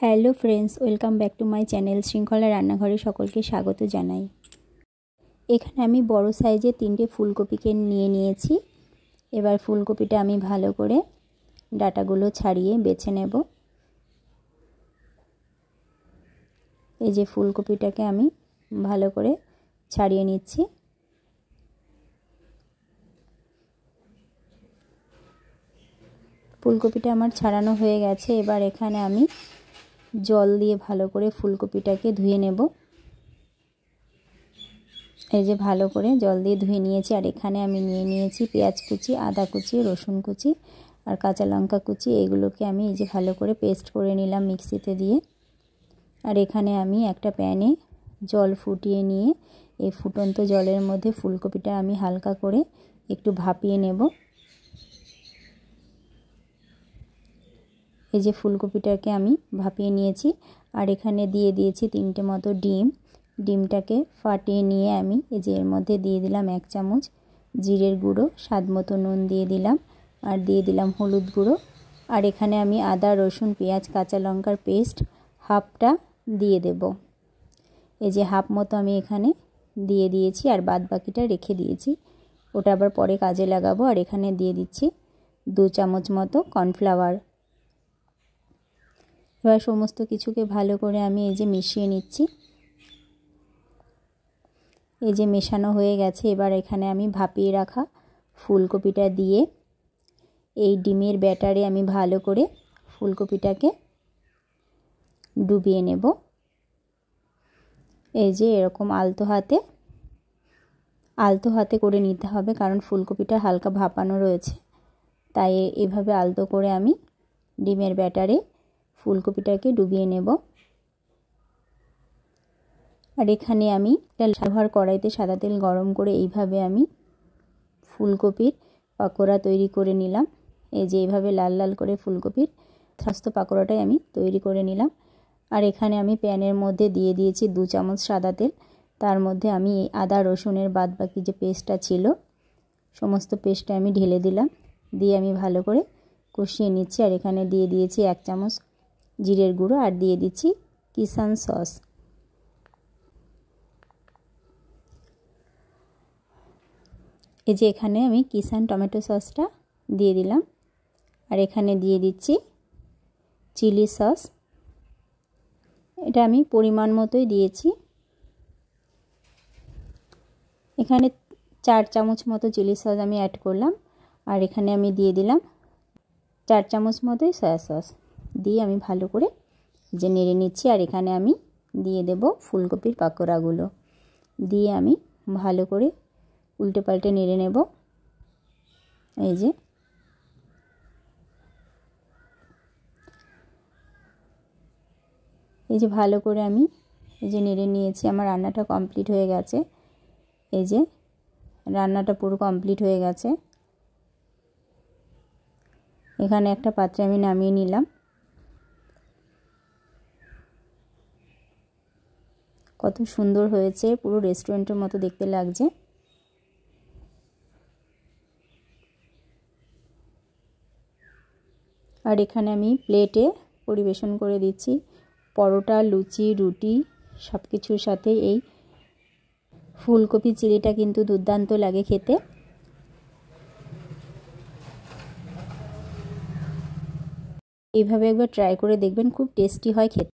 Hello friends, welcome back to my channel শৃঙ্খলা রান্নাঘরে সকলকে স্বাগত জানাই। এখানে আমি বড় সাইজের 3টে ফুলকপিকে নিয়ে নিয়েছি। এবার ফুলকপিটা আমি ভালো করে ডাঁটাগুলো ছাড়িয়ে বেছে নেব। এই যে ফুলকপিটাকে আমি ভালো করে ছাড়িয়ে নিচ্ছি। ফুলকপিটা আমার ছাড়ানো হয়ে গেছে। এবার এখানে আমি জল দিয়ে ভালো করে ফুলকপিটাকে ধুয়ে নেব। এই যে ভালো করে জল দিয়ে ধুয়ে নিয়েছি। আর এখানে আমি নিয়ে নিয়েছি পেঁয়াজ কুচি, আদা কুচি, রসুন কুচি আর কাঁচা লঙ্কা কুচি। এগুলোকে আমি এই যে ভালো করে পেস্ট করে নিলাম মিক্সিতে দিয়ে। আর এখানে আমি একটা প্যানে জল ফুটিয়ে নিয়ে এই ফুটন্ত জলের মধ্যে ফুলকপিটা আমি হালকা করে একটু ভাপিয়ে নেব। এই যে ফুলকপিটাকে আমি ভাপিয়ে নিয়েছি। আর এখানে দিয়ে দিয়েছি 3টে মতো ডিম। ডিমটাকে ফাটিয়ে নিয়ে আমি এই যে এর মধ্যে দিয়ে দিলাম 1 চামচ জিরের গুঁড়ো, স্বাদ মতো নুন দিয়ে দিলাম, আর দিয়ে দিলাম হলুদ গুঁড়ো। আর এখানে আমি আদা, রসুন, পেঁয়াজ, কাঁচা লঙ্কার পেস্ট হাফটা দিয়ে দেব। এই যে হাফ মতো আমি এখানে দিয়ে দিয়েছি, আর বাদ বাকিটা রেখে দিয়েছি, ওটা আবার পরে কাজে লাগাবো। আর এখানে দিয়ে দিচ্ছি 2 চামচ মতো কর্নফ্লাওয়ার। এবার সমস্ত কিছুকে ভালো করে আমি এই যে মিশিয়ে নিচ্ছি। এই যে মেশানো হয়ে গেছে। এবার এখানে আমি ভাপিয়ে রাখা ফুলকপিটা দিয়ে এই ডিমের ব্যাটারে আমি ভালো করে ফুলকপিটাকে ডুবিয়ে নেব। এই যে এরকম আলতো হাতে করে নিতে হবে, কারণ ফুলকপিটা হালকা ভাপানো রয়েছে, তাই এভাবে আলতো করে আমি ডিমের ব্যাটারে ফুলকপিটাকে ডুবিয়ে নেব। আর এখানে আমি লোহার কড়াইতে সাদা তেল গরম করে এইভাবে আমি ফুলকপির পাকোড়া তৈরি করে নিলাম। এই যে এইভাবে লাল লাল করে ফুলকপির স্বাস্থ্য পাকোড়াটাই আমি তৈরি করে নিলাম। আর এখানে আমি প্যানের মধ্যে দিয়ে দিয়েছি 2 চামচ সাদা তেল। তার মধ্যে আমি এই আদা রসুনের বাদ বাকি যে পেস্টটা ছিল সমস্ত পেস্টটা আমি ঢেলে দিলাম, দিয়ে আমি ভালো করে কষিয়ে নিচ্ছি। আর এখানে দিয়ে দিয়েছি 1 চামচ জিরের গুঁড়ো, আর দিয়ে দিচ্ছি কিষান সস। এই যে এখানে আমি কিষান টমেটো সসটা দিয়ে দিলাম। আর এখানে দিয়ে দিচ্ছি চিলি সস। এটা আমি পরিমাণ মতোই দিয়েছি। এখানে 4 চামচ মতো চিলি সস আমি অ্যাড করলাম। আর এখানে আমি দিয়ে দিলাম 4 চামচ মতোই সয়া সস, দিয়ে আমি ভালো করে যে নেড়ে নিচ্ছি। আর এখানে আমি দিয়ে দেব ফুলকপির পাকোড়াগুলো, দিয়ে আমি ভালো করে উল্টে পাল্টে নেড়ে নেব। এই যে ভালো করে আমি এই যে নেড়ে নিয়েছি। আমার রান্নাটা কমপ্লিট হয়ে গেছে। এই যে রান্নাটা পুরো কমপ্লিট হয়ে গেছে। এখানে একটা পাত্রে আমি নামিয়ে নিলাম। কত সুন্দর হয়েছে, পুরো রেস্টুরেন্টের মতো দেখতে লাগছে। আর এখানে আমি প্লেটে পরিবেশন করে দিচ্ছি। পরোটা, লুচি, রুটি সব কিছুর সাথে এই ফুলকপি চিলিটা কিন্তু দুর্দান্ত লাগে খেতে। এইভাবে একবার ট্রাই করে দেখবেন, খুব টেস্টি হয় খেতে।